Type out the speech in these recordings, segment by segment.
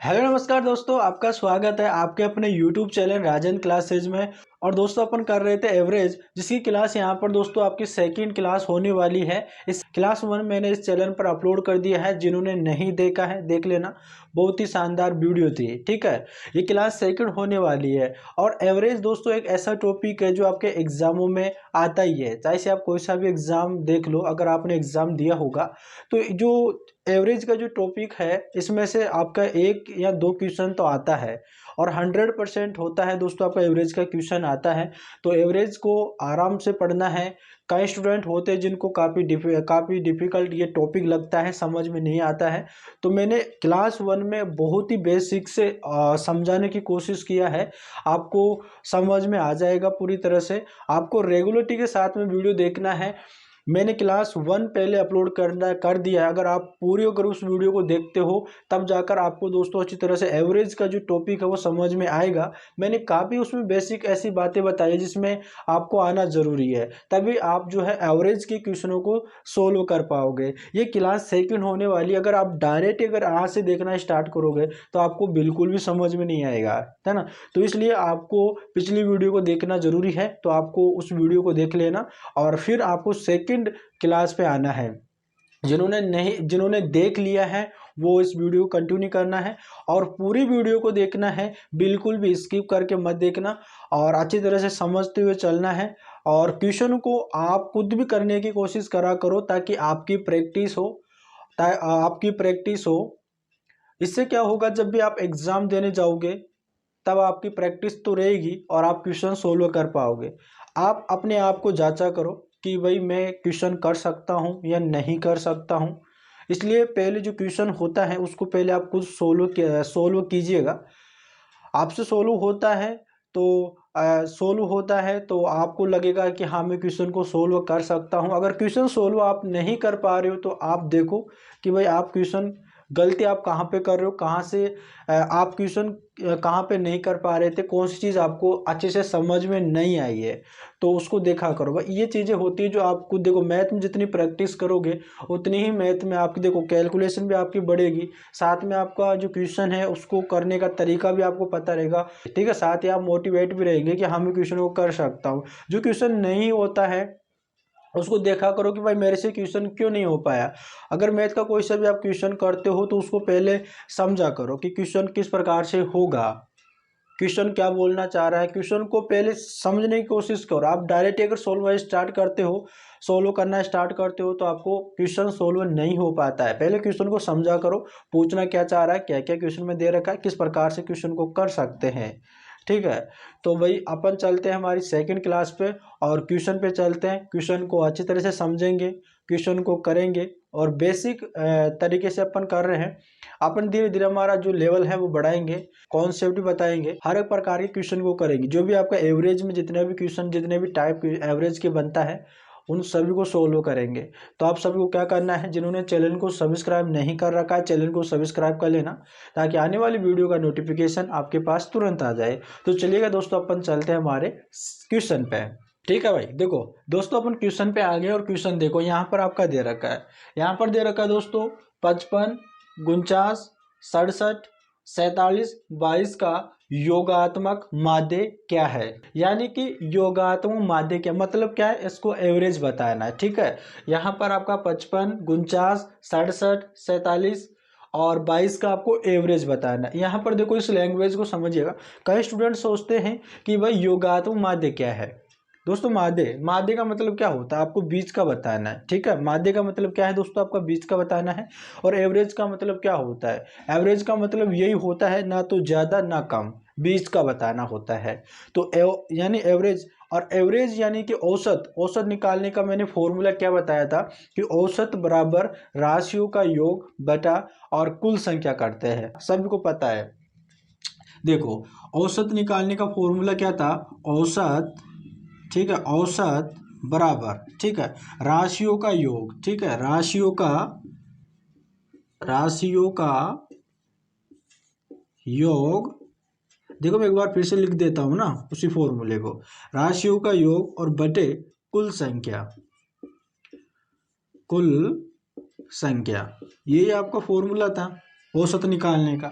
Hello नमस्कार दोस्तों, आपका स्वागत है आपके अपने YouTube चैनल राजन क्लासेज में। और दोस्तों अपन कर रहे थे एवरेज, जिसकी क्लास यहाँ पर दोस्तों आपकी सेकंड क्लास होने वाली है। इस क्लास 1 मैंने इस चैनल पर अपलोड कर दिया है, जिन्होंने नहीं देखा है देख लेना, बहुत ही शानदार वीडियो थी। ठीक है, ये क्लास सेकंड होने वाली है। और एवरेज दोस्तों एक ऐसा टॉपिक है जो आपके एग्जामों में आता ही है, चाहे से आप कोई सा भी एग्जाम देख लो। अगर आपने एग्जाम दिया होगा तो जो एवरेज का जो टॉपिक है इसमें से आपका एक या दो क्वेश्चन तो आता है, और 100% होता है दोस्तों आपका एवरेज का क्वेश्चन आता है। तो एवरेज को आराम से पढ़ना है। कई स्टूडेंट होते हैं जिनको काफ़ी डिफिकल्ट ये टॉपिक लगता है, समझ में नहीं आता है। तो मैंने क्लास 1 में बहुत ही बेसिक से समझाने की कोशिश किया है। आपको समझ में आ जाएगा पूरी तरह से। आपको रेगुलरिटी के साथ में वीडियो देखना है। मैंने क्लास 1 पहले अपलोड कर दिया है। अगर आप पूरी अगर उस वीडियो को देखते हो तब जाकर आपको दोस्तों अच्छी तरह से एवरेज का जो टॉपिक है वो समझ में आएगा। मैंने काफ़ी उसमें बेसिक ऐसी बातें बताई है जिसमें आपको आना ज़रूरी है, तभी आप जो है एवरेज के क्वेश्चनों को सोल्व कर पाओगे। ये क्लास सेकंड होने वाली, अगर आप डायरेक्ट अगर आज से देखना स्टार्ट करोगे तो आपको बिल्कुल भी समझ में नहीं आएगा, है ना। तो इसलिए आपको पिछली वीडियो को देखना ज़रूरी है, तो आपको उस वीडियो को देख लेना और फिर आपको सेकंड क्लास पे आना है। जिन्होंने देख लिया है वो इस वीडियो को कंटिन्यू करना है और पूरी वीडियो को देखना है, बिल्कुल भी स्किप करके मत देखना और अच्छी तरह से समझते हुए चलना है। और क्वेश्चन को आप खुद भी करने की कोशिश करा करो ताकि आपकी प्रैक्टिस हो। इससे क्या होगा, जब भी आप एग्जाम देने जाओगे तब आपकी प्रैक्टिस तो रहेगी और आप क्वेश्चन सोल्व कर पाओगे। आप अपने आप को जांचा करो कि भाई मैं क्वेश्चन कर सकता हूँ या नहीं कर सकता हूँ। इसलिए पहले जो क्वेश्चन होता है उसको पहले आप खुद सोल्व कीजिएगा। आपसे सोल्व होता है तो आपको लगेगा कि हाँ मैं क्वेश्चन को सोल्व कर सकता हूँ। अगर क्वेश्चन सोल्व आप नहीं कर पा रहे हो तो आप देखो कि भाई आप क्वेश्चन गलती आप कहाँ पे कर रहे हो, आप क्वेश्चन कहाँ पे नहीं कर पा रहे थे, कौन सी चीज़ आपको अच्छे से समझ में नहीं आई है, तो उसको देखा करो। भाई ये चीज़ें होती है जो आपको, देखो मैथ में जितनी प्रैक्टिस करोगे उतनी ही मैथ में आपकी देखो कैलकुलेशन भी आपकी बढ़ेगी, साथ में आपका जो क्वेश्चन है उसको करने का तरीका भी आपको पता रहेगा। ठीक है, साथ ही आप मोटिवेट भी रहेंगे कि हाँ मैं क्वेश्चन को कर सकता हूँ। जो क्वेश्चन नहीं होता है उसको देखा करो कि भाई मेरे से क्वेश्चन क्यों नहीं हो पाया। अगर मैथ का कोई सा भी आप क्वेश्चन करते हो तो उसको पहले समझा करो कि क्वेश्चन किस प्रकार से होगा, क्वेश्चन क्या बोलना चाह रहा है। क्वेश्चन को पहले समझने की कोशिश करो। आप डायरेक्ट अगर सोल्व करना स्टार्ट करते हो तो आपको क्वेश्चन सोल्व नहीं हो पाता है। पहले क्वेश्चन को समझा करो, पूछना क्या चाह रहा है, क्या क्या क्वेश्चन में दे रखा है, किस प्रकार से क्वेश्चन को कर सकते हैं। ठीक है, तो भाई अपन चलते हैं हमारी सेकंड क्लास पे और क्वेश्चन पे चलते हैं। क्वेश्चन को अच्छी तरह से समझेंगे, क्वेश्चन को करेंगे और बेसिक तरीके से अपन कर रहे हैं। अपन धीरे धीरे हमारा जो लेवल है वो बढ़ाएंगे, कॉन्सेप्ट भी बताएंगे, हर एक प्रकार के क्वेश्चन को करेंगे। जो भी आपका एवरेज में जितने भी टाइप एवरेज के बनता है उन सभी को सोल्व करेंगे। तो आप सभी को क्या करना है, जिन्होंने चैनल को सब्सक्राइब नहीं कर रखा है चैनल को सब्सक्राइब कर लेना, ताकि आने वाली वीडियो का नोटिफिकेशन आपके पास तुरंत आ जाए। तो चलिएगा दोस्तों, अपन चलते हैं हमारे क्वेश्चन पे। ठीक है भाई, देखो दोस्तों अपन क्वेश्चन पे आ गए और क्वेश्चन देखो यहाँ पर आपका दे रखा है। यहाँ पर दे रखा है दोस्तों 55, 49, 67, 47, 22 का योगात्मक माध्य क्या है। यानी कि योगात्मक माध्य क्या मतलब क्या है, इसको एवरेज बताना है। ठीक है, यहाँ पर आपका 55, 49, 67, 47 और 22 का आपको एवरेज बताना है। यहाँ पर देखो इस लैंग्वेज को समझिएगा। कई स्टूडेंट सोचते हैं कि भाई योगात्मक माध्य क्या है। दोस्तों माध्य का मतलब क्या होता है, आपको बीच का बताना है। ठीक है, माध्य का मतलब क्या है दोस्तों, आपका बीच का बताना है। और एवरेज का मतलब क्या होता है, एवरेज का मतलब यही होता है, ना तो ज़्यादा ना कम, बीच का बताना होता है। तो यानी एवरेज, और एवरेज यानी कि औसत निकालने का मैंने फॉर्मूला क्या बताया था कि औसत बराबर राशियों का योग बटा और कुल संख्या करते हैं, सभी को पता है। देखो औसत निकालने का फॉर्मूला क्या था, औसत, ठीक है, औसत बराबर, ठीक है, राशियों का योग, ठीक है, राशियों का योग। देखो मैं एक बार फिर से लिख देता हूं ना उसी फॉर्मूले को, राशियों का योग और बटे कुल संख्या, यही आपका फॉर्मूला था औसत निकालने का।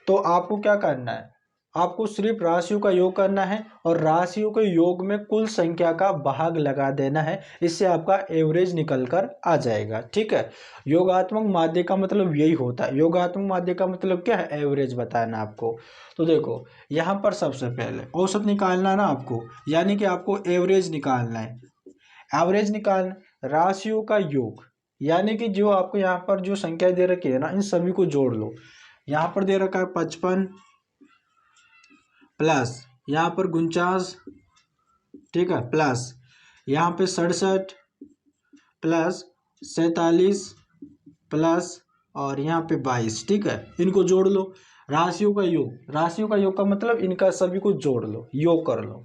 तो आपको क्या करना है, आपको सिर्फ राशियों का योग करना है और राशियों के योग में कुल संख्या का भाग लगा देना है। इससे आपका एवरेज निकल कर आ जाएगा। ठीक है, योगात्मक माध्य का मतलब यही होता है। योगात्मक माध्य का मतलब क्या है, एवरेज बताना आपको। तो देखो यहाँ पर सबसे पहले औसत निकालना है ना आपको, यानी कि आपको एवरेज निकालना है। एवरेज निकालना, राशियों का योग, यानी कि जो आपको यहाँ पर जो संख्या दे रखी है ना, इन सभी को जोड़ लो। यहाँ पर दे रखा है 55 प्लस यहाँ पर 49, ठीक है, प्लस यहाँ पे 67 प्लस 47 प्लस और यहाँ पे 22। ठीक है, इनको जोड़ लो। राशियों का योग, राशियों का योग का मतलब इनका सभी को जोड़ लो, योग कर लो।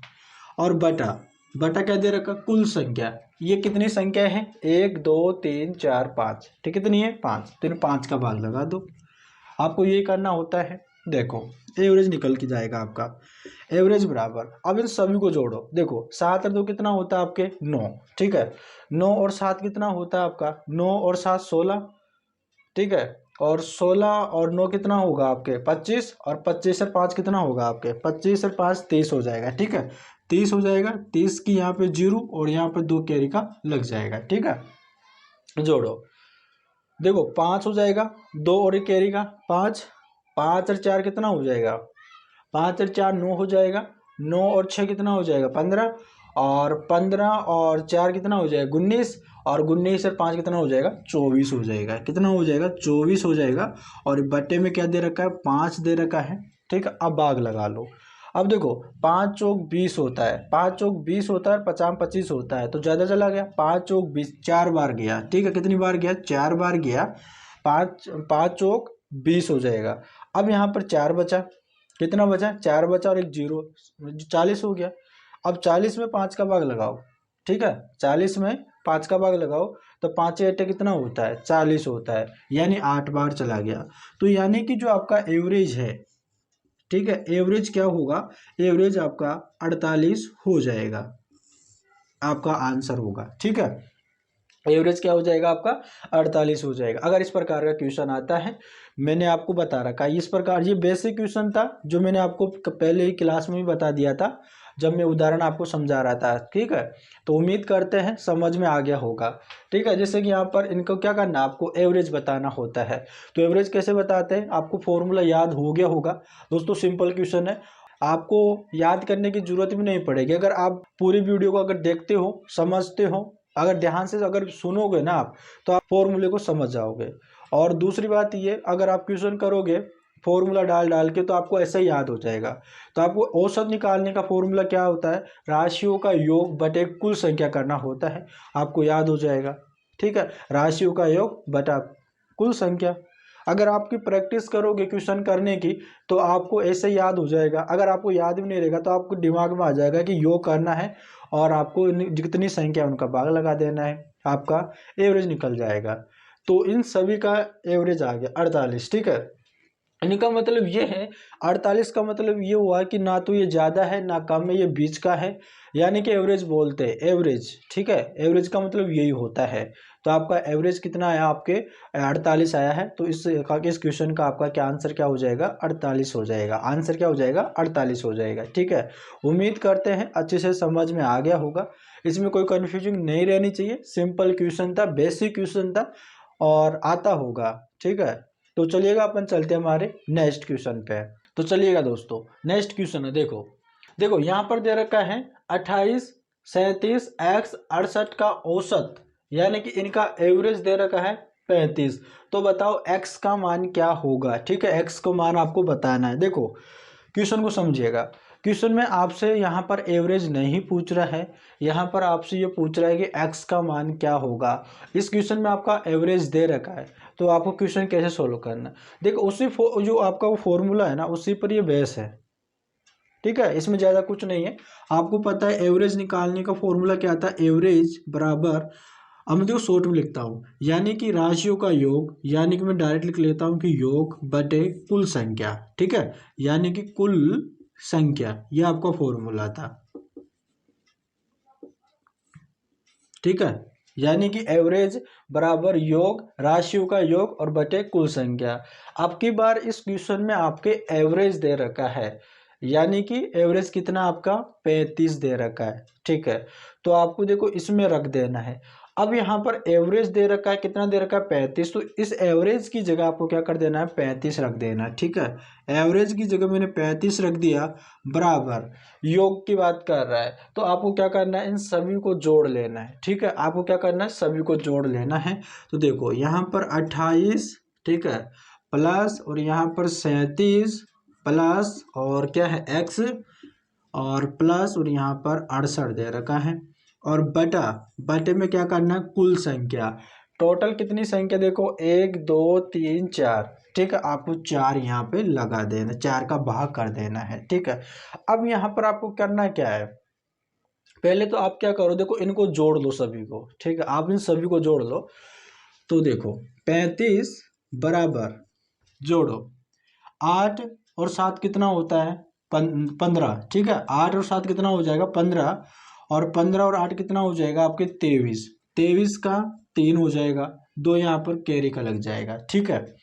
और बटा, बटा क्या दे रखा, कुल संख्या। ये कितनी संख्या है, 1 2 3 4 5, ठीक, कितनी है, 5। तो इन 5 का भाग लगा दो। आपको ये करना होता है। देखो एवरेज निकल के जाएगा आपका, एवरेज बराबर, अब इन सभी को जोड़ो। देखो 7 और 2 कितना होता है आपके, 9। ठीक है, 9 और 7 कितना होता है आपका, 9 और 7 16। ठीक है, और 16 और 9 कितना होगा आपके 25, और 25 और 5 कितना होगा आपके 25 और 5 30 हो जाएगा। ठीक है, 30 हो जाएगा। 30 की यहाँ पे 0 और यहाँ पे 2 कैरी का लग जाएगा। ठीक है, जोड़ो। देखो 5 हो जाएगा, 2 और एक कैरी का 5, 5 और 4 कितना हो जाएगा, 5 और 4 9 हो जाएगा, 9 और 6 कितना हो जाएगा 15, और 15 और 4 कितना हो जाएगा 19, और 19 और 5 कितना हो जाएगा 24 हो जाएगा। कितना हो जाएगा 24 हो जाएगा। और बट्टे में क्या दे रखा है, 5 दे रखा है। ठीक है, अब भाग लगा लो। अब देखो 5 चौक 20 होता है, 5 चौक 20 होता है, 50 25 होता है, तो ज़्यादा चला गया। 5 चौक 20 4 बार गया। ठीक है, कितनी बार गया, 4 बार गया। 5 चौक 20 हो जाएगा। अब यहाँ पर 4 बचा, कितना बचा, 4 बचा और एक 0, 40 हो गया। अब 40 में 5 का भाग लगाओ। ठीक है, 40 में 5 का भाग लगाओ तो 5 8 कितना होता है 40 होता है, यानी 8 बार चला गया। तो यानी कि जो आपका एवरेज है, ठीक है, एवरेज क्या होगा, एवरेज आपका 48 हो जाएगा, आपका आंसर होगा। ठीक है, एवरेज क्या हो जाएगा आपका 48 हो जाएगा। अगर इस प्रकार का क्वेश्चन आता है, मैंने आपको बता रखा है इस प्रकार, ये बेसिक क्वेश्चन था जो मैंने आपको पहले ही क्लास में भी बता दिया था जब मैं उदाहरण आपको समझा रहा था। ठीक है, तो उम्मीद करते हैं समझ में आ गया होगा। ठीक है, जैसे कि यहाँ पर इनको क्या करना, आपको एवरेज बताना होता है। तो एवरेज कैसे बताते हैं, आपको फॉर्मूला याद हो गया होगा। दोस्तों सिंपल क्वेश्चन है, आपको याद करने की जरूरत भी नहीं पड़ेगी। अगर आप पूरी वीडियो को अगर देखते हो, समझते हो, अगर ध्यान से अगर सुनोगे ना आप, तो आप फॉर्मूले को समझ जाओगे। और दूसरी बात ये, अगर आप क्वेश्चन करोगे फॉर्मूला डाल डाल के, तो आपको ऐसा ही याद हो जाएगा। तो आपको औसत निकालने का फॉर्मूला क्या होता है, राशियों का योग बटे कुल संख्या करना होता है, आपको याद हो जाएगा। ठीक है, राशियों का योग बटा कुल संख्या। अगर आपकी प्रैक्टिस करोगे क्वेश्चन करने की, तो आपको ऐसे याद हो जाएगा। अगर आपको याद भी नहीं रहेगा तो आपको दिमाग में आ जाएगा कि योग करना है, और आपको जितनी संख्या उनका भाग लगा देना है, आपका एवरेज निकल जाएगा। तो इन सभी का एवरेज आ गया 48। ठीक है, इनका मतलब ये है, 48 का मतलब ये हुआ कि ना तो ये ज़्यादा है ना कम है, ये बीच का है, यानी कि एवरेज बोलते हैं, एवरेज। ठीक है, एवरेज का मतलब यही होता है। तो आपका एवरेज कितना आया, आपके 48 आया है। तो इस क्वेश्चन का आपका क्या आंसर क्या हो जाएगा, 48 हो जाएगा। आंसर क्या हो जाएगा, 48 हो जाएगा। ठीक है, उम्मीद करते हैं अच्छे से समझ में आ गया होगा, इसमें कोई कन्फ्यूजन नहीं रहनी चाहिए। सिंपल क्वेश्चन था, बेसिक क्वेश्चन था, और आता होगा। ठीक है, तो चलिएगा अपन चलते हैं हमारे नेक्स्ट क्वेश्चन पे। तो चलिएगा दोस्तों, नेक्स्ट क्वेश्चन है, देखो देखो यहाँ पर दे रखा है 28 37 x 68 का औसत, यानी कि इनका एवरेज दे रखा है 35। तो बताओ x का मान क्या होगा। ठीक है, x को मान आपको बताना है। देखो क्वेश्चन को समझिएगा, क्वेश्चन में आपसे यहाँ पर एवरेज नहीं पूछ रहा है, यहाँ पर आपसे ये पूछ रहा है कि x का मान क्या होगा। इस क्वेश्चन में आपका एवरेज दे रखा है, तो आपको क्वेश्चन कैसे सोल्व करना है। देखो उसी जो आपका वो फॉर्मूला है ना, उसी पर ये बेस है। ठीक है, इसमें ज़्यादा कुछ नहीं है। आपको पता है एवरेज निकालने का फॉर्मूला क्या था, एवरेज बराबर, अब मैं देखो शॉर्ट में लिखता हूँ, यानी कि राशियों का योग, यानी कि मैं डायरेक्ट लिख लेता हूँ कि योग बटे कुल संख्या। ठीक है, यानी कि कुल संख्या, यह आपका फॉर्मूला था। ठीक है, यानी कि एवरेज बराबर योग, राशियों का योग और बटे कुल संख्या। अब की बार इस क्वेश्चन में आपके एवरेज दे रखा है, यानी कि एवरेज कितना आपका 35 दे रखा है। ठीक है, तो आपको देखो इसमें रख देना है। अब यहाँ पर एवरेज दे रखा है, कितना दे रखा है 35, तो इस एवरेज की जगह आपको क्या कर देना है 35 रख देना है। ठीक है, एवरेज की जगह मैंने 35 रख दिया, बराबर योग की बात कर रहा है तो आपको क्या करना है इन सभी को जोड़ लेना है। ठीक है, आपको क्या करना है सभी को जोड़ लेना है। तो देखो यहाँ पर 28, ठीक है, प्लस और यहाँ पर 37 प्लस और क्या है x और प्लस और यहाँ पर 68 दे रखा है, और बटा बटे में क्या करना है कुल संख्या। टोटल कितनी संख्या देखो 1 2 3 4। ठीक है, आपको 4 यहाँ पे लगा देना, 4 का भाग कर देना है। ठीक है, अब यहाँ पर आपको करना क्या है, पहले तो आप क्या करो, देखो इनको जोड़ लो सभी को। ठीक है, आप इन सभी को जोड़ लो। तो देखो 35 बराबर जोड़ो 8 और 7 कितना होता है 15। ठीक है, 8 और 7 कितना हो जाएगा 15, और 15 और 8 कितना हो जाएगा आपके 23। 23 का 3 हो जाएगा, 2 यहाँ पर कैरी का लग जाएगा। ठीक है,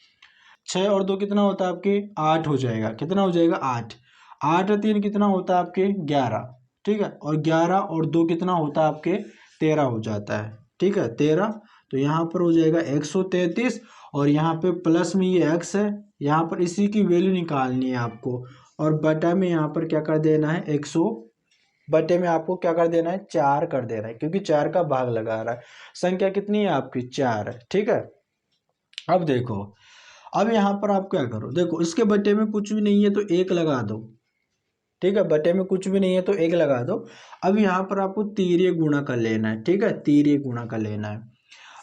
6 और 2 कितना होता है आपके 8 हो जाएगा, कितना हो जाएगा 8। 8 और 3 कितना होता है आपके 11। ठीक है, और 11 और 2 कितना होता है आपके 13 हो जाता है। ठीक है, 13, तो यहाँ पर हो जाएगा 133, और यहाँ पे प्लस में ये x है, यहाँ पर इसी की वैल्यू निकालनी है आपको, और बटा में यहाँ पर क्या कर देना है 100, बटे में आपको क्या कर देना है 4 कर देना है, क्योंकि 4 का भाग लगा रहा है। संख्या कितनी है आपकी 4 है। ठीक है, अब देखो, अब यहाँ पर आप क्या करो, देखो इसके बटे में कुछ भी नहीं है तो 1 लगा दो। ठीक है, बटे में कुछ भी नहीं है तो 1 लगा दो। अब यहाँ पर आपको तीर्य गुणा कर लेना है। ठीक है, तीर्य गुणा कर लेना है।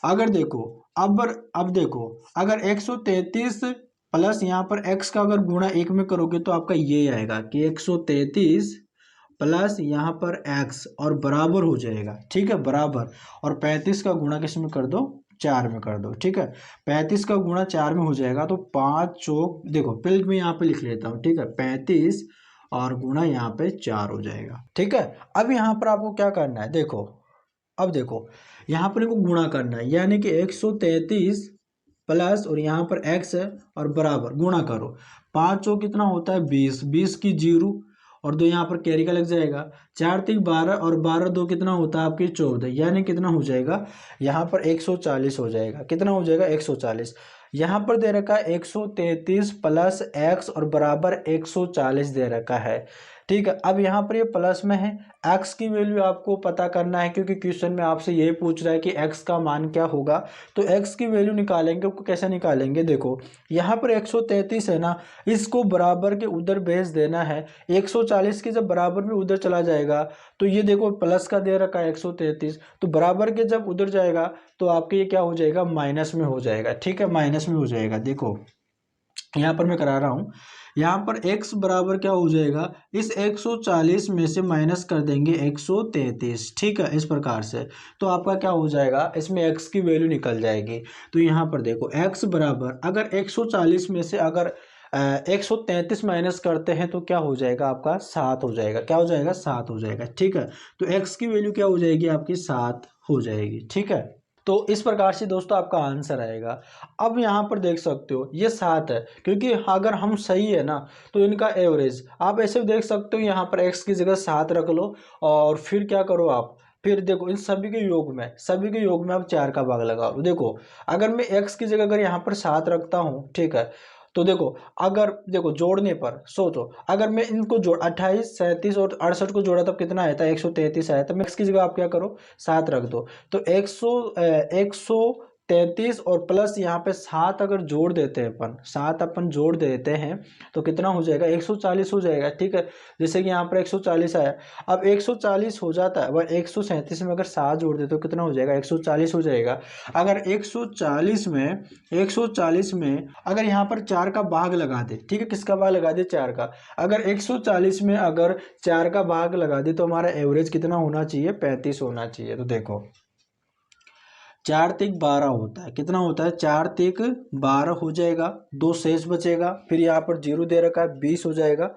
अगर देखो अब देखो, अगर 133 प्लस यहाँ पर x का अगर गुणा 1 में करोगे तो आपका ये आएगा कि 133 प्लस यहाँ पर x और बराबर हो जाएगा। ठीक है, बराबर, और 35 का गुणा किस में कर दो 4 में कर दो। ठीक है, 35 का गुणा 4 में हो जाएगा, तो 5 चौक, देखो पहले मैं यहाँ पे लिख लेता हूँ। ठीक है, 35 और गुणा यहाँ पे 4 हो जाएगा। ठीक है, अब यहाँ पर आपको क्या करना है, देखो अब देखो यहाँ पर इनको गुणा करना है, यानी कि 133 प्लस और यहाँ पर x है और बराबर गुणा करो। 5 चौक कितना होता है 20, 20 की 0 और 2 यहाँ पर कैरी का लग जाएगा। 4 3 12 और 12 2 कितना होता है आपकी 14, यानी कितना हो जाएगा यहाँ पर 140 हो जाएगा। कितना हो जाएगा 140। यहाँ पर दे रखा है 133 प्लस x और बराबर 140 दे रखा है। ठीक है, अब यहाँ पर ये प्लस में है, x की वैल्यू आपको पता करना है, क्योंकि क्वेश्चन में आपसे यही पूछ रहा है कि x का मान क्या होगा। तो x की वैल्यू निकालेंगे, उसको कैसे निकालेंगे, देखो यहाँ पर 133 है ना, इसको बराबर के उधर भेज देना है। 140 के जब बराबर में उधर चला जाएगा तो ये देखो प्लस का दे रखा है 133, तो बराबर के जब उधर जाएगा तो आपके ये क्या हो जाएगा माइनस में हो जाएगा। ठीक है, माइनस में हो जाएगा। देखो यहाँ पर मैं करा रहा हूँ, यहाँ पर x बराबर क्या हो जाएगा, इस 140 में से माइनस कर देंगे 133। ठीक है, इस प्रकार से तो आपका क्या हो जाएगा, इसमें x की वैल्यू निकल जाएगी। तो यहाँ पर देखो x बराबर, अगर 140 में से अगर 133 माइनस करते हैं तो क्या हो जाएगा आपका 7 हो जाएगा। क्या हो जाएगा 7 हो जाएगा। ठीक है, तो x की वैल्यू क्या हो जाएगी आपकी 7 हो जाएगी। ठीक है, तो इस प्रकार से दोस्तों आपका आंसर आएगा। अब यहाँ पर देख सकते हो ये 7 है, क्योंकि अगर हम सही है ना तो इनका एवरेज आप ऐसे भी देख सकते हो, यहाँ पर x की जगह 7 रख लो, और फिर क्या करो आप, फिर देखो इन सभी के योग में आप 4 का भाग लगाओ। देखो अगर मैं x की जगह अगर यहाँ पर 7 रखता हूँ, ठीक है, तो देखो अगर देखो जोड़ने पर सोचो, अगर मैं इनको जोड़ 28 37 और 68 को जोड़ा तब कितना आया था 133 आया था। x की जगह आप क्या करो 7 रख दो, तो 133 और प्लस यहाँ पे 7 अगर जोड़ देते हैं अपन, 7 अपन जोड़ देते हैं तो कितना हो जाएगा 140 हो जाएगा। ठीक है, जैसे कि यहाँ पर 140 आया, अब 140 हो जाता है, वह 137 में अगर 7 जोड़ देते तो कितना हो जाएगा 140 हो जाएगा। अगर 140 में अगर यहाँ पर 4 का भाग लगा दे, ठीक है, किसका भाग लगा दे 4 का, अगर 140 में अगर 4 का भाग लगा दे तो हमारा एवरेज कितना होना चाहिए 35 होना चाहिए। तो देखो 4 तिक 12 होता है, कितना होता है 4 तिक 12 हो जाएगा, 2 शेष बचेगा, फिर यहाँ पर 0 दे रखा है 20 हो जाएगा।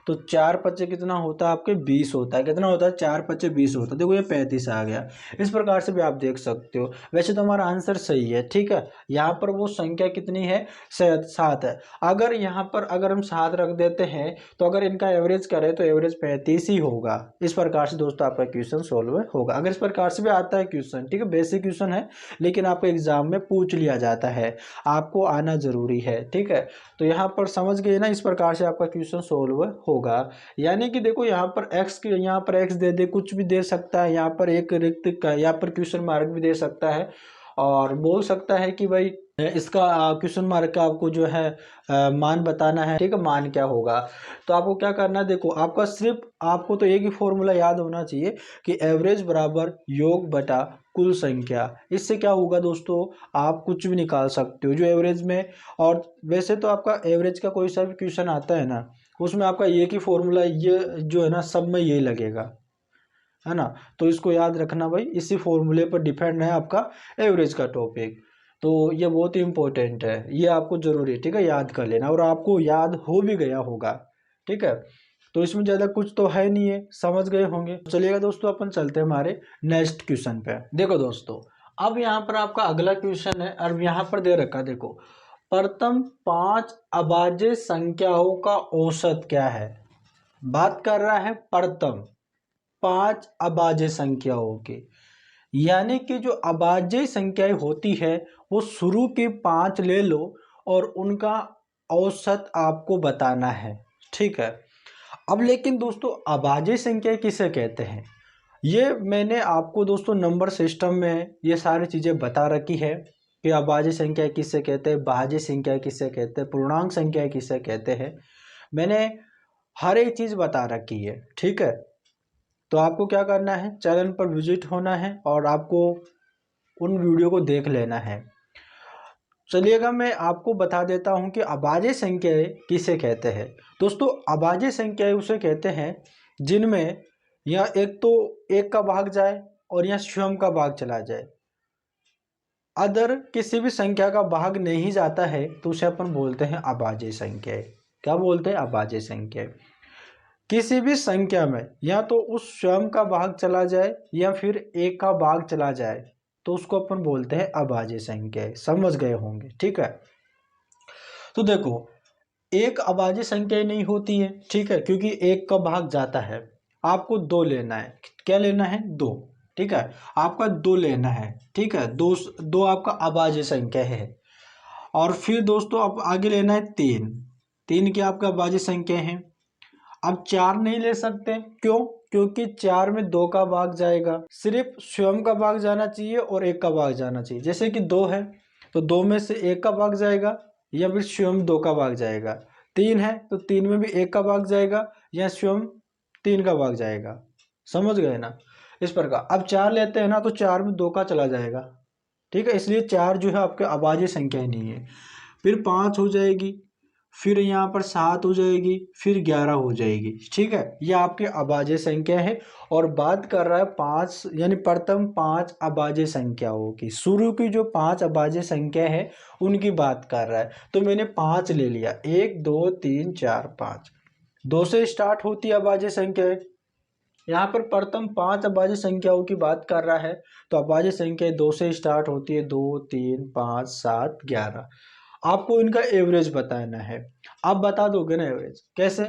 तो 4 पच्चे कितना होता है आपके 20 होता है, कितना होता है 4 पच्चे 20 होता है। देखो ये 35 आ गया। इस प्रकार से भी आप देख सकते हो। वैसे तो हमारा आंसर सही है, ठीक है। यहाँ पर वो संख्या कितनी है 7 है। अगर यहाँ पर अगर हम 7 रख देते हैं तो अगर इनका एवरेज करें तो एवरेज 35 ही होगा। इस प्रकार से दोस्तों आपका क्वेश्चन सोल्व होगा। अगर इस प्रकार से भी आता है क्वेश्चन, ठीक है, बेसिक क्वेश्चन है लेकिन आपको एग्जाम में पूछ लिया जाता है, आपको आना जरूरी है, ठीक है। तो यहाँ पर समझ गए ना, इस प्रकार से आपका क्वेश्चन सोल्व होगा। यानी कि देखो यहाँ पर एक्स की, यहाँ पर एक्स दे दे, कुछ भी दे सकता है, यहाँ पर एक रिक्त का, यहाँ पर क्वेश्चन मार्क भी दे सकता है और बोल सकता है कि भाई इसका क्वेश्चन मार्क का आपको जो है मान बताना है, ठीक है, मान क्या होगा। तो आपको क्या करना है, देखो आपका सिर्फ आपको तो एक ही फॉर्मूला याद होना चाहिए कि एवरेज बराबर योग बटा कुल संख्या। इससे क्या होगा दोस्तों, आप कुछ भी निकाल सकते हो जो एवरेज में। और वैसे तो आपका एवरेज का कोई सा भी क्वेश्चन आता है ना, उसमें आपका एक ही फॉर्मूला ये जो है ना सब में यही लगेगा, है ना। तो इसको याद रखना भाई, इसी फॉर्मूले पर डिपेंड है आपका एवरेज का टॉपिक। तो ये बहुत ही इंपॉर्टेंट है, ये आपको जरूरी, ठीक है, याद कर लेना और आपको याद हो भी गया होगा, ठीक है। तो इसमें ज़्यादा कुछ तो है नहीं है, समझ गए होंगे। चलिएगा दोस्तों अपन चलते हैं हमारे नेक्स्ट क्वेश्चन पे। देखो दोस्तों अब यहाँ पर आपका अगला क्वेश्चन है और यहाँ पर दे रखा, देखो प्रथम 5 अभाज्य संख्याओं का औसत क्या है। बात कर रहा है प्रथम 5 अभाज्य संख्याओं की, यानी कि जो अभाज्य संख्याएं होती है वो शुरू की 5 ले लो और उनका औसत आपको बताना है, ठीक है। अब लेकिन दोस्तों अभाज्य संख्या किसे कहते हैं, ये मैंने आपको दोस्तों नंबर सिस्टम में ये सारी चीज़ें बता रखी है कि अभाज्य संख्या किसे कहते हैं, भाज्य संख्या किसे कहते हैं, पूर्णांक संख्या किसे कहते हैं। मैंने हर एक चीज़ बता रखी है, ठीक है। तो आपको क्या करना है, चैनल पर विजिट होना है और आपको उन वीडियो को देख लेना है। चलिएगा मैं आपको बता देता हूं कि अभाज्य संख्याएं किसे कहते हैं। दोस्तों अभाज्य संख्याएं उसे कहते हैं जिनमें या एक तो एक का भाग जाए और या स्वयं का भाग चला जाए, अदर किसी भी संख्या का भाग नहीं जाता है तो उसे अपन बोलते हैं अभाज्य संख्याएं। क्या बोलते हैं, अभाज्य संख्याएं। किसी भी संख्या में या तो उस स्वयं का भाग चला जाए या फिर एक का भाग चला जाए तो उसको अपन बोलते हैं अभाज्य संख्या। समझ गए होंगे, ठीक है। तो देखो एक अभाज्य संख्या ही नहीं होती है, ठीक है, क्योंकि एक का भाग जाता है। आपको 2 लेना है, क्या लेना है 2, ठीक है, आपका 2 लेना है, ठीक है, दो दो आपका अभाज्य संख्या है। और फिर दोस्तों अब आगे लेना है 3, 3 की आपका अभाज्य संख्या है। अब 4 नहीं ले सकते, क्यों, क्योंकि 4 में 2 का भाग जाएगा, सिर्फ स्वयं का भाग जाना चाहिए और एक का भाग जाना चाहिए। जैसे कि 2 है तो 2 में से एक का भाग जाएगा या फिर स्वयं 2 का भाग जाएगा। 3 है तो 3 में भी एक का भाग जाएगा या स्वयं 3 का भाग जाएगा। समझ गए ना, इस प्रकार। अब 4 लेते हैं ना तो 4 में 2 का चला जाएगा, ठीक है, इसलिए 4 जो है आपके अभाज्य संख्या ही नहीं है। फिर 5 हो जाएगी, फिर यहाँ पर 7 हो जाएगी, फिर 11 हो जाएगी, ठीक है, ये आपके अभाज्य संख्या है। और बात कर रहा है 5 यानी प्रथम 5 अभाज्य संख्याओं की, शुरू की जो 5 अभाज्य संख्या है उनकी बात कर रहा है। तो मैंने 5 ले लिया, 1 2 3 4 5, 2 से स्टार्ट होती है अभाज्य संख्या। यहाँ पर प्रथम 5 अभाज्य संख्याओं की बात कर रहा है तो अभाज्य संख्या 2 से स्टार्ट होती है, 2 3 5 7 11। आपको इनका एवरेज बताना है। आप बता दोगे ना एवरेज कैसे,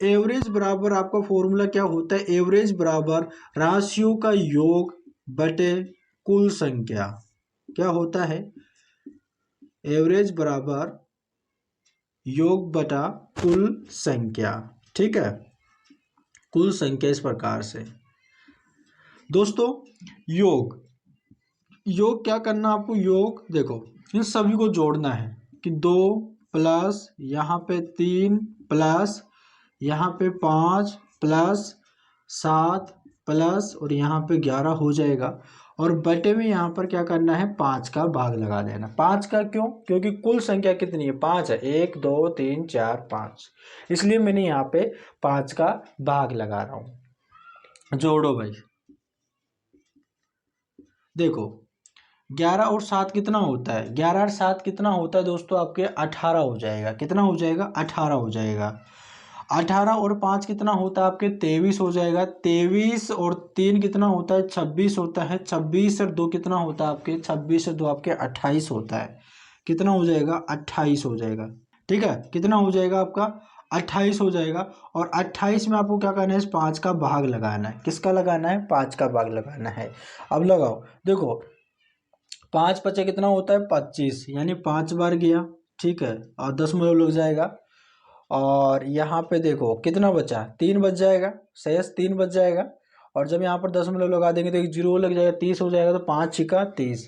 एवरेज बराबर आपका फॉर्मूला क्या होता है, एवरेज बराबर राशियों का योग बटे कुल संख्या। क्या होता है, एवरेज बराबर योग बटा कुल संख्या, ठीक है, कुल संख्या। इस प्रकार से दोस्तों योग, योग क्या करना आपको, योग देखो इन सभी को जोड़ना है कि 2 प्लस यहाँ पे 3 प्लस यहाँ पे 5 प्लस 7 प्लस और यहाँ पे 11 हो जाएगा। और बटे में यहाँ पर क्या करना है, 5 का भाग लगा देना। 5 का क्यों, क्योंकि कुल संख्या कितनी है, 5 है, 1 2 3 4 5, इसलिए मैंने यहाँ पे 5 का भाग लगा रहा हूँ। जोड़ो भाई, देखो 11 और 7 कितना होता है, 11 और 7 कितना होता है दोस्तों आपके 18 हो जाएगा। कितना हो जाएगा, 18 हो जाएगा। 18 और 5 कितना होता है आपके 23 हो जाएगा। 23 और 3 कितना होता है 26 होता है। 26 और 2 कितना होता है आपके 26 और 2 आपके 28 होता है। कितना हो जाएगा 28 हो जाएगा। ठीक है, कितना हो जाएगा आपका 28 हो जाएगा। और 28 में आपको क्या करना है, 5 का भाग लगाना है। किसका लगाना है, 5 का भाग लगाना है। अब लगाओ, देखो 5 पचे कितना होता है 25, यानी 5 बार गया। ठीक है, और 10 मतलब लग जाएगा। और यहाँ पे देखो कितना बचा, 3 बच जाएगा, शेष 3 बच जाएगा। और जब यहाँ पर 10 मतलब लगा देंगे तो एक जीरो लग जाएगा, 30 हो जाएगा। तो 5 छिका 30,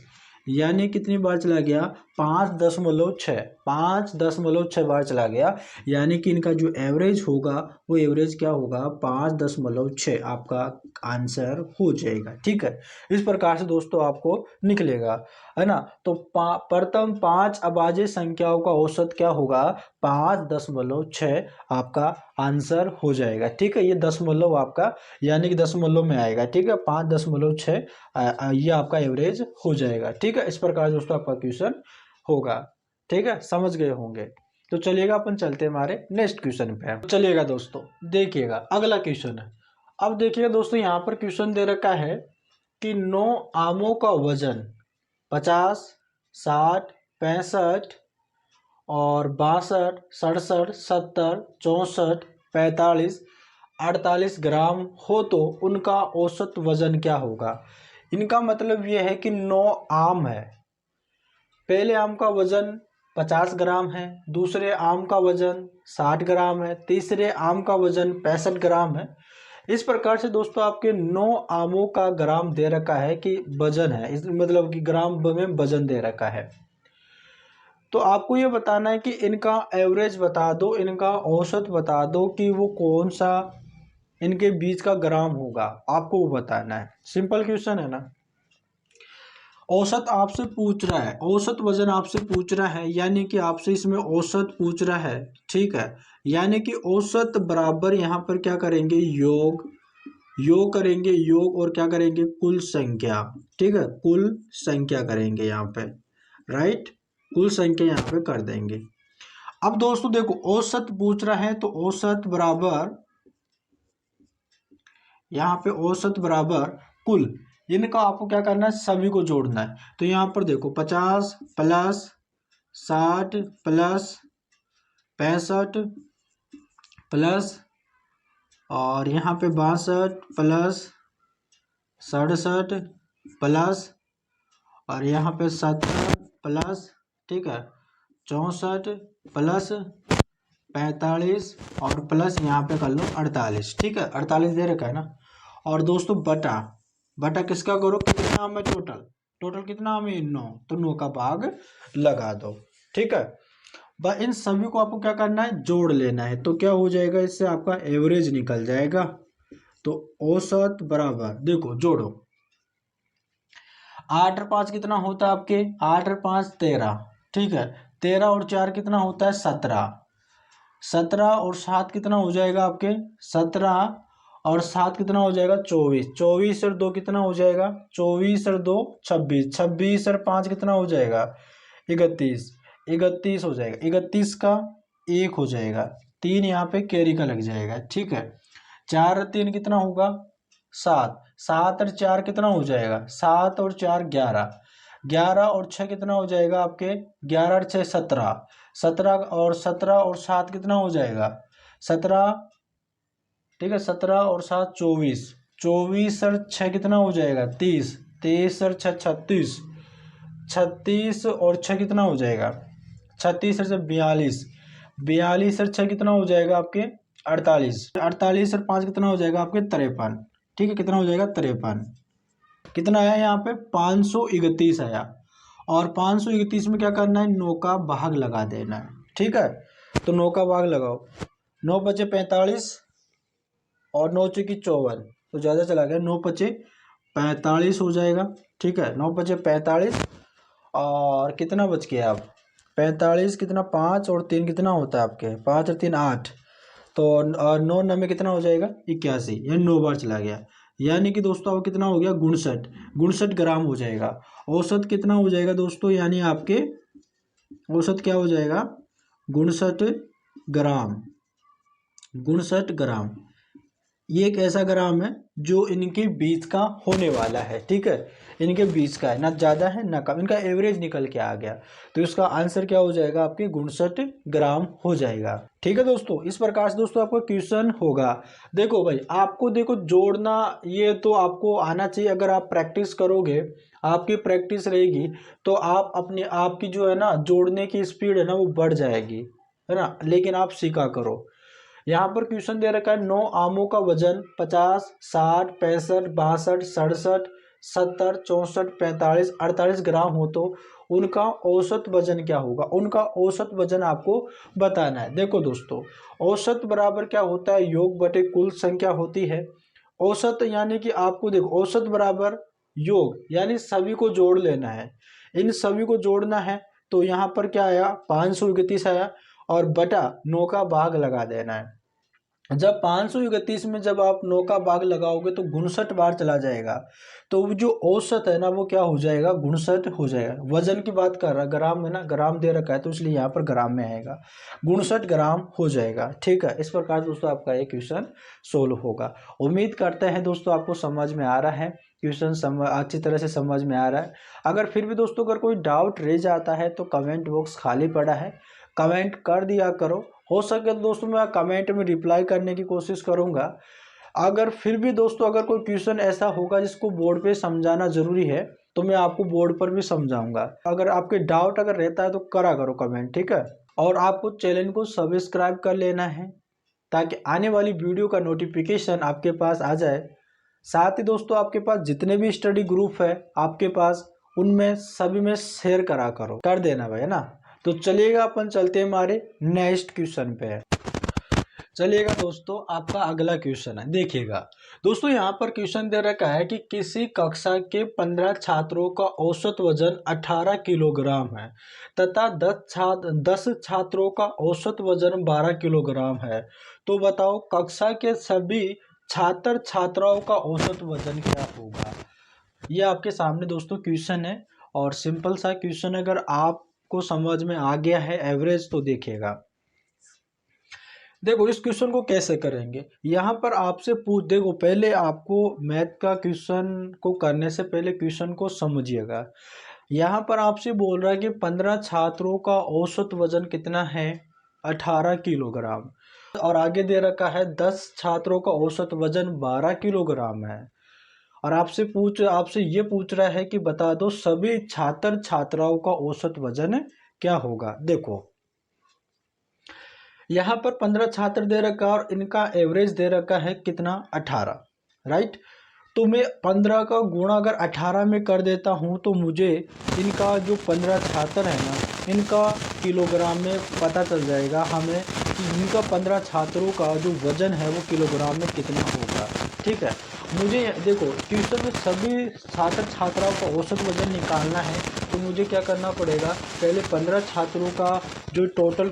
यानी कितनी बार चला गया 5.6, 5.6 बार चला गया। यानी कि इनका जो एवरेज होगा वो एवरेज क्या होगा 5.6 आपका आंसर हो जाएगा। ठीक है, इस प्रकार से दोस्तों आपको निकलेगा, है ना। तो प्रथम 5 अभाज्य संख्याओं का औसत क्या होगा 5.6 आपका आंसर हो जाएगा। ठीक है, ये दशमलव आपका यानी कि दशमलव में आएगा। ठीक है, 5.6 ये आपका एवरेज हो जाएगा। ठीक है, इस प्रकार दोस्तों आपका क्वेश्चन होगा। ठीक है, समझ गए होंगे। तो चलिएगा अपन चलते हैं हमारे नेक्स्ट क्वेश्चन पे। चलिएगा दोस्तों, देखिएगा अगला क्वेश्चन है। अब देखिएगा दोस्तों, यहाँ पर क्वेश्चन दे रखा है कि 9 आमों का वजन 50, 60, 65 और 62, 67, 70, 64, 45, 48 ग्राम हो तो उनका औसत वजन क्या होगा। इनका मतलब ये है कि 9 आम है। पहले आम का वजन 50 ग्राम है, दूसरे आम का वजन 60 ग्राम है, तीसरे आम का वजन 65 ग्राम है। इस प्रकार से दोस्तों आपके 9 आमों का ग्राम दे रखा है कि वजन है, इस मतलब कि ग्राम में वजन दे रखा है। तो आपको ये बताना है कि इनका एवरेज बता दो, इनका औसत बता दो कि वो कौन सा इनके बीच का ग्राम होगा, आपको वो बताना है। सिंपल क्वेश्चन है ना। औसत आपसे पूछ रहा है, औसत वजन आपसे पूछ रहा है, यानी कि आपसे इसमें औसत पूछ रहा है। ठीक है, यानी कि औसत बराबर यहाँ पर क्या करेंगे, योग, योग करेंगे, योग और क्या करेंगे कुल संख्या। ठीक है, कुल संख्या करेंगे यहाँ पे, राइट, कुल संख्या यहाँ पे कर देंगे। अब दोस्तों देखो औसत पूछ रहा है तो औसत बराबर यहाँ पे औसत बराबर कुल, इनका आपको क्या करना है सभी को जोड़ना है। तो यहाँ पर देखो 50 प्लस 60 प्लस 65 प्लस और यहाँ पे 62 प्लस 67 प्लस और यहाँ पे 70 प्लस, ठीक है, 64 प्लस 45 और प्लस यहाँ पे कर लो 48। ठीक है, 48 दे रखा है ना। और दोस्तों बटा, बटा किसका करो, कितना आम है टोटल, टोटल कितना आम है 9, तो 9 का भाग लगा दो। ठीक है, बस इन सभी को आपको क्या करना है जोड़ लेना है। तो क्या हो जाएगा, इससे आपका एवरेज निकल जाएगा। तो औसत बराबर देखो जोड़ो, 8 और 5 कितना होता है आपके, 8 और 5 13। ठीक है, 13 और 4 कितना होता है 17। 17 और 7 कितना हो जाएगा आपके 17 और 7 कितना हो जाएगा 24। 24 और 2 कितना हो जाएगा 24 और 2 26। 26 और 5 कितना हो जाएगा 31। 31 हो जाएगा, 31 का 1 हो जाएगा, 3 यहाँ पे कैरी का लग जाएगा। ठीक है, 4 और 3 कितना होगा 7। 7 और 4 कितना हो जाएगा 7 और 4 11। 11 और 6 कितना हो जाएगा आपके 11 और 6 17। 17 और 17 और 7 कितना हो जाएगा 17। ठीक है, 17 और 7 24। 24 और 6 कितना हो जाएगा 30। 23 और 6 36। 36 और 6 कितना हो जाएगा 36 और 6 42। 42 और 6 कितना हो जाएगा आपके 48। 48 और 5 कितना हो जाएगा आपके 53। ठीक है, कितना हो जाएगा 53। कितना आया यहाँ पे 531 आया। और 531 में क्या करना है 9 का भाग लगा देना है। ठीक है, तो 9 का भाग लगाओ, 9 बचे 45 और 9 चौकी 54, तो ज़्यादा चला गया, 9 बचे 45 हो जाएगा। ठीक है, 9 बचे 45 और कितना बच गया अब 45 कितना 5 और 3 कितना होता है आपके 5 और 3 8। तो और 9 9 में कितना हो जाएगा 81, यानी 9 बार चला गया। यानी कि दोस्तों अब कितना हो गया 59 ग्राम हो जाएगा। औसत कितना हो जाएगा दोस्तों, यानी आपके औसत क्या हो जाएगा 59 ग्राम। 59 ग्राम ये एक ऐसा ग्राम है जो इनके बीच का होने वाला है, ठीक है, इनके बीच का है, ना ज़्यादा है ना कम, इनका एवरेज निकल के आ गया। तो इसका आंसर क्या हो जाएगा आपके 59 ग्राम हो जाएगा। ठीक है दोस्तों, इस प्रकार से दोस्तों आपका क्वेश्चन होगा। देखो भाई, आपको देखो जोड़ना ये तो आपको आना चाहिए। अगर आप प्रैक्टिस करोगे, आपकी प्रैक्टिस रहेगी, तो आप अपने आप की जो है ना जोड़ने की स्पीड है ना वो बढ़ जाएगी, है ना। लेकिन आप सीखा करो। यहाँ पर क्वेश्चन दे रखा है 9 आमों का वजन 50, 60, 65, 62, 67, 70, 64, 45, 48 ग्राम हो तो उनका औसत वजन क्या होगा। उनका औसत वजन आपको बताना है। देखो दोस्तों, औसत बराबर क्या होता है, योग बटे कुल संख्या होती है। औसत यानी कि आपको देखो, औसत बराबर योग यानी सभी को जोड़ लेना है। इन सभी को जोड़ना है तो यहाँ पर क्या आया 531 आया, और बटा 9 का भाग लगा देना है। जब 531 में जब आप 9 का भाग लगाओगे तो 59 बार चला जाएगा, तो वो जो औसत है ना वो क्या हो जाएगा 59 हो जाएगा। वजन की बात कर रहा, ग्राम है ना, ग्राम दे रखा है तो इसलिए यहाँ पर ग्राम में आएगा, 59 ग्राम हो जाएगा। ठीक है, इस प्रकार दोस्तों आपका ये क्वेश्चन सोल्व होगा। उम्मीद करते हैं दोस्तों आपको समझ में आ रहा है, क्वेश्चन अच्छी तरह से समझ में आ रहा है। अगर फिर भी दोस्तों अगर कोई डाउट रह जाता है तो कमेंट बॉक्स खाली पड़ा है, कमेंट कर दिया करो। हो सके तो दोस्तों मैं कमेंट में रिप्लाई करने की कोशिश करूंगा। अगर फिर भी दोस्तों अगर कोई क्वेश्चन ऐसा होगा जिसको बोर्ड पे समझाना जरूरी है तो मैं आपको बोर्ड पर भी समझाऊंगा। अगर आपके डाउट अगर रहता है तो करा करो कमेंट, ठीक है। और आपको चैनल को सब्सक्राइब कर लेना है ताकि आने वाली वीडियो का नोटिफिकेशन आपके पास आ जाए। साथ ही दोस्तों आपके पास जितने भी स्टडी ग्रुप है आपके पास, उनमें सभी में शेयर करा करो, कर देना भाई, है ना। तो चलिएगा अपन चलते हैं हमारे नेक्स्ट क्वेश्चन पे। चलिएगा दोस्तों, आपका अगला क्वेश्चन है, देखिएगा दोस्तों। यहाँ पर क्वेश्चन दे रखा है कि किसी कक्षा के 15 छात्रों का औसत वजन 18 किलोग्राम है तथा 10 छात्रों का औसत वजन 12 किलोग्राम है। तो बताओ कक्षा के सभी छात्र छात्राओं का औसत वजन क्या होगा। ये आपके सामने दोस्तों क्वेश्चन है, और सिंपल सा क्वेश्चन, अगर आपको समझ में आ गया है एवरेज तो देखिएगा। देखो इस क्वेश्चन को कैसे करेंगे, यहाँ पर आपसे पूछ, देखो पहले आपको मैथ का क्वेश्चन को करने से पहले क्वेश्चन को समझिएगा। यहाँ पर आपसे बोल रहा है कि 15 छात्रों का औसत वजन कितना है 18 किलोग्राम, और आगे दे रखा है 10 छात्रों का औसत वजन 12 किलोग्राम है। और आपसे ये पूछ रहा है कि बता दो सभी छात्र छात्राओं का औसत वजन क्या होगा। देखो यहाँ पर 15 छात्र दे रखा है और इनका एवरेज दे रखा है कितना 18, राइट। तो मैं 15 का गुणा अगर 18 में कर देता हूँ तो मुझे इनका जो 15 छात्र है ना इनका किलोग्राम में पता चल जाएगा हमें कि इनका 15 छात्रों का जो वजन है वो किलोग्राम में कितना होगा। ठीक है, मुझे देखो ट्यूशन में सभी छात्र छात्राओं का औसत वजन निकालना है तो मुझे क्या करना पड़ेगा, पहले 15 छात्रों का जो टोटल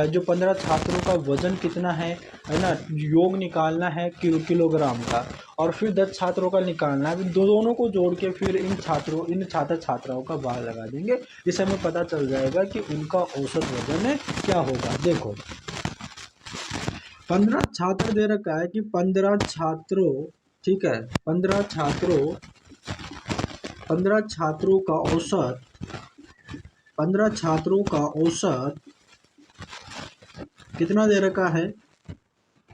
जो 15 छात्रों का वजन कितना है ना, योग निकालना है किलोग्राम का, और फिर 10 छात्रों का निकालना है। दोनों को जोड़ के फिर इन छात्र छात्राओं का भाग लगा देंगे, इससे हमें पता चल जाएगा कि उनका औसत वजन क्या होगा। देखो 15 छात्र दे रखा है कि 15 छात्रों, ठीक है, 15 छात्रों का औसत, 15 छात्रों का औसत कितना दे रखा है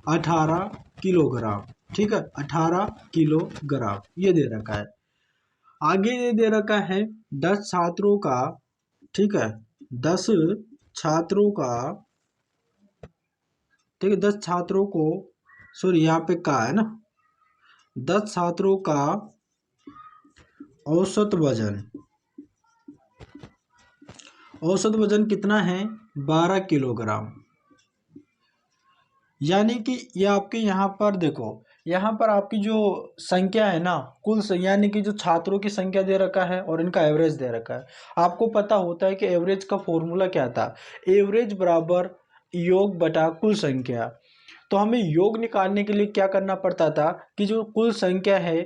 18 किलोग्राम। ठीक है, 18 किलोग्राम ये दे रखा है। आगे ये दे रखा है 10 छात्रों का, ठीक है, 10 छात्रों का, ठीक है, 10 छात्रों को, सॉरी यहाँ पे का है ना, 10 छात्रों का औसत वजन कितना है 12 किलोग्राम। यानी कि ये आपके यहाँ पर देखो, यहाँ पर आपकी जो संख्या है ना कुल यानी कि जो छात्रों की संख्या दे रखा है और इनका एवरेज दे रखा है। आपको पता होता है कि एवरेज का फॉर्मूला क्या था, एवरेज बराबर योग बटा कुल संख्या। तो हमें योग निकालने के लिए क्या करना पड़ता था कि जो कुल संख्या है,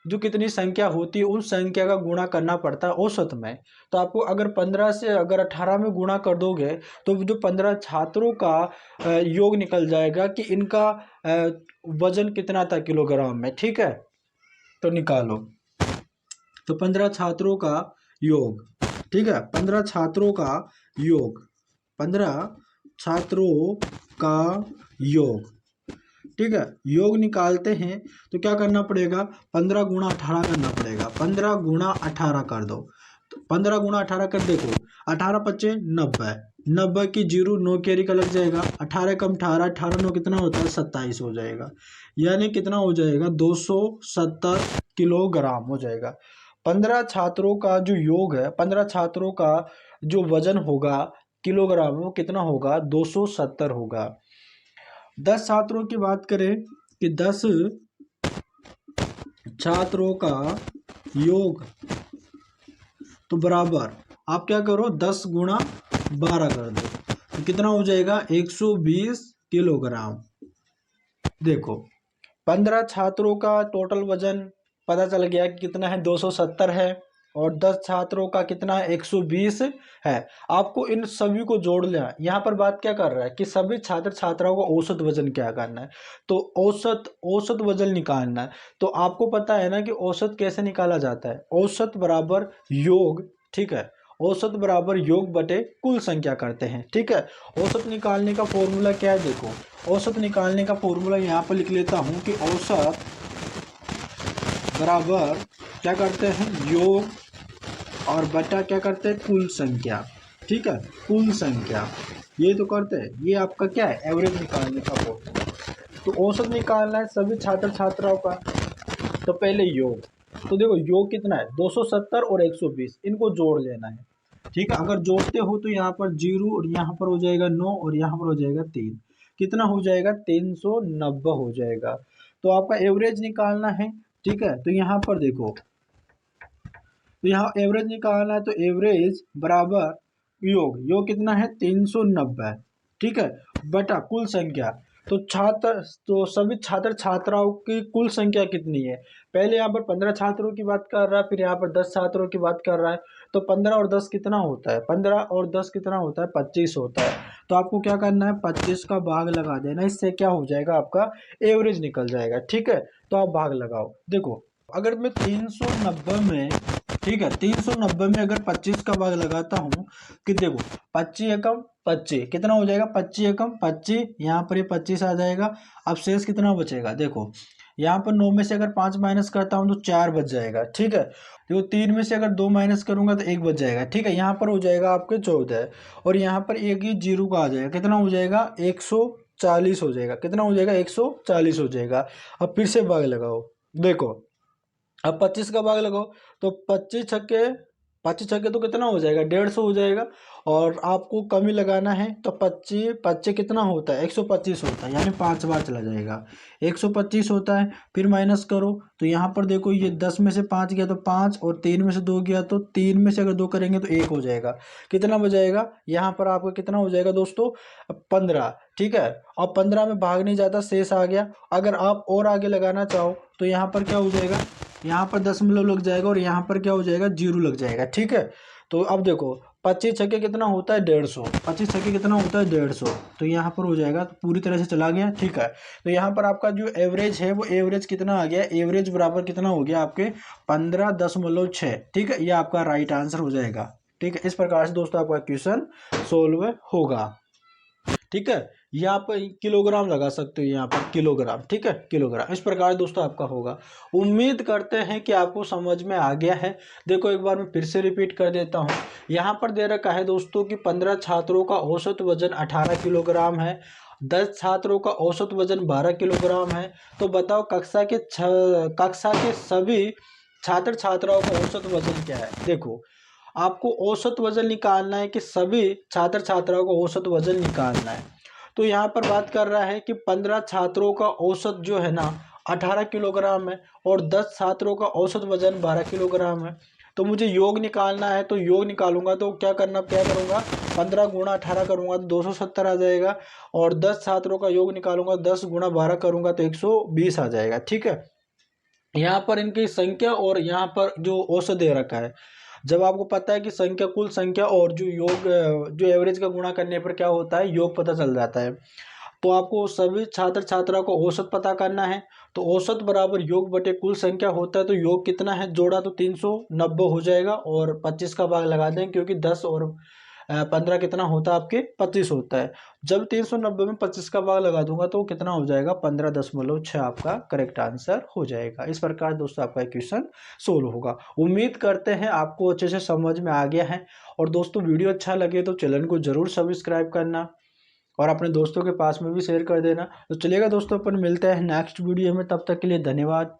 जो कितनी संख्या होती है उन संख्या का गुणा करना पड़ता है औसत में। तो आपको अगर 15 से अगर 18 में गुणा कर दोगे तो जो 15 छात्रों का योग निकल जाएगा कि इनका वजन कितना था किलोग्राम में। ठीक है, तो निकालो। तो 15 छात्रों का योग, ठीक है, 15 छात्रों का योग, 15 छात्रों का योग, ठीक है, योग निकालते हैं तो क्या करना पड़ेगा, 15 गुणा 18 करना पड़ेगा। 15 गुणा 18 कर दो, तो 15 गुणा 18 कर, देखो 18 पच्चे 90, 90 की जीरो 9 कैरी का लग जाएगा, 18 कम 18, 18 9 कितना होता है 27 हो जाएगा, यानी कितना हो जाएगा 270 किलोग्राम हो जाएगा। 15 छात्रों का जो योग है, 15 छात्रों का जो वजन होगा किलोग्राम में वो कितना होगा 270 होगा। 10 छात्रों की बात करें कि 10 छात्रों का योग तो बराबर आप क्या करो 10 गुणा 12 कर दो, तो कितना हो जाएगा 120 किलोग्राम। देखो 15 छात्रों का टोटल वजन पता चल गया कि कितना है 270 है, और 10 छात्रों का कितना है 120 है। आपको इन सभी को जोड़ लेना। यहाँ पर बात क्या कर रहा है कि सभी छात्र छात्राओं का औसत वजन क्या करना है, तो औसत वजन निकालना है। तो आपको पता है ना कि औसत कैसे निकाला जाता है, औसत बराबर योग, ठीक है, औसत बराबर योग बटे कुल संख्या करते हैं। ठीक है, औसत निकालने का फॉर्मूला क्या है, देखो औसत निकालने का फॉर्मूला यहाँ पर लिख लेता हूँ कि औसत बराबर क्या करते हैं योग और बटा क्या करते हैं कुल संख्या। ठीक है, कुल संख्या ये तो करते हैं, ये आपका क्या है एवरेज निकालने का फॉर्मूला। तो औसत निकालना है सभी छात्र छात्राओं का, तो पहले योग, तो देखो योग कितना है 270 और 120, इनको जोड़ लेना है। ठीक है, अगर जोड़ते हो तो यहाँ पर 0 और यहाँ पर हो जाएगा 9 और यहाँ पर हो जाएगा 3, कितना हो जाएगा 390 हो जाएगा। तो आपका एवरेज निकालना है। ठीक है, तो यहाँ पर देखो, तो यहाँ एवरेज निकालना है, तो एवरेज बराबर योग, योग कितना है 390, ठीक है, बटा कुल संख्या। तो तो सभी छात्र छात्राओं की कुल संख्या कितनी है, पहले यहाँ पर 15 छात्रों की बात कर रहा है, फिर यहाँ पर 10 छात्रों की बात कर रहा है। तो 15 और 10 कितना होता है, 15 और 10 कितना होता है 25 होता है। तो आपको क्या करना है 25 का भाग लगा देना, इससे क्या हो जाएगा आपका एवरेज निकल जाएगा। ठीक है, तो आप भाग लगाओ। देखो अगर मैं 390 में, ठीक है 390 में अगर 25 का भाग लगाता हूँ कि देखो 25 एकम 25 कितना हो जाएगा 25 एकम 25, यहाँ पर ये 25 आ जाएगा। अब शेष कितना बचेगा, देखो यहाँ पर 9 में से अगर 5 माइनस करता हूँ तो 4 बच जाएगा। ठीक है, देखो 3 में से अगर 2 माइनस करूंगा तो 1 बच जाएगा। ठीक है, यहाँ पर हो जाएगा आपके 14, और यहाँ पर एक ही जीरो का आ जाएगा, कितना हो जाएगा 140 हो जाएगा, कितना हो जाएगा 140 हो जाएगा। अब फिर से भाग लगाओ, देखो अब 25 का भाग लगाओ, तो 25 छक्के तो कितना हो जाएगा 150 हो जाएगा, और आपको कमी लगाना है तो 25 25 कितना होता है 125 होता है, यानी 5 बार चला जाएगा 125 होता है। फिर माइनस करो, तो यहाँ पर देखो ये 10 में से 5 गया तो 5, और 3 में से 2 गया तो 3 में से अगर 2 करेंगे तो 1 हो जाएगा, कितना बजाएगा यहाँ पर आपका कितना हो जाएगा दोस्तों 15। ठीक है, अब 15 में भाग नहीं जाता, शेष आ गया। अगर आप और आगे लगाना चाहो तो यहाँ पर क्या हो जाएगा, यहाँ पर दशमलव लग जाएगा और यहाँ पर क्या हो जाएगा जीरो लग जाएगा। ठीक है, तो अब देखो 25 छक्के कितना होता है 150, 25 छक्के कितना होता है 150, तो यहाँ पर हो जाएगा, तो पूरी तरह से चला गया। ठीक है, तो यहाँ पर आपका जो एवरेज है वो एवरेज कितना आ गया, एवरेज बराबर कितना हो गया आपके 15.6। ठीक है, ये आपका राइट आंसर हो जाएगा। ठीक है, इस प्रकार से दोस्तों आपका क्वेश्चन सोल्व होगा। ठीक है, ये आप किलोग्राम लगा सकते हो यहाँ पर किलोग्राम। ठीक है, किलोग्राम इस प्रकार दोस्तों आपका होगा। उम्मीद करते हैं कि आपको समझ में आ गया है। देखो एक बार मैं फिर से रिपीट कर देता हूँ। यहाँ पर दे रखा है दोस्तों कि 15 छात्रों का औसत वजन 18 किलोग्राम है, 10 छात्रों का औसत वजन 12 किलोग्राम है। तो बताओ कक्षा के सभी छात्र छात्राओं का औसत वजन क्या है। देखो आपको औसत वजन निकालना है कि सभी छात्र छात्राओं का औसत वजन निकालना है। तो यहाँ पर बात कर रहा है कि 15 छात्रों का औसत जो है ना 18 किलोग्राम है, और 10 छात्रों का औसत वजन 12 किलोग्राम है। तो मुझे योग निकालना है, तो योग निकालूंगा तो क्या करूंगा 15 गुणा 18 करूंगा तो 270 आ जाएगा। और 10 छात्रों का योग निकालूंगा 10 गुणा 12 करूंगा तो 120 आ जाएगा। ठीक है, यहाँ पर इनकी संख्या और यहाँ पर जो औसत दे रखा है, जब आपको पता है कि संख्या, कुल संख्या और जो योग जो एवरेज का गुणा करने पर क्या होता है, योग पता चल जाता है। तो आपको सभी छात्र छात्रा को औसत पता करना है। तो औसत बराबर योग बटे कुल संख्या होता है। तो योग कितना है जोड़ा तो 390 हो जाएगा, और 25 का भाग लगा दें क्योंकि 10 और 15 कितना होता है आपके 25 होता है। जब 390 में 25 का भाग लगा दूंगा तो कितना हो जाएगा 15.6 आपका करेक्ट आंसर हो जाएगा। इस प्रकार दोस्तों आपका क्वेश्चन सोल्व होगा। उम्मीद करते हैं आपको अच्छे से समझ में आ गया है। और दोस्तों वीडियो अच्छा लगे तो चैनल को जरूर सब्सक्राइब करना और अपने दोस्तों के पास में भी शेयर कर देना। तो चलिएगा दोस्तों, अपन मिलते हैं नेक्स्ट वीडियो में, तब तक के लिए धन्यवाद।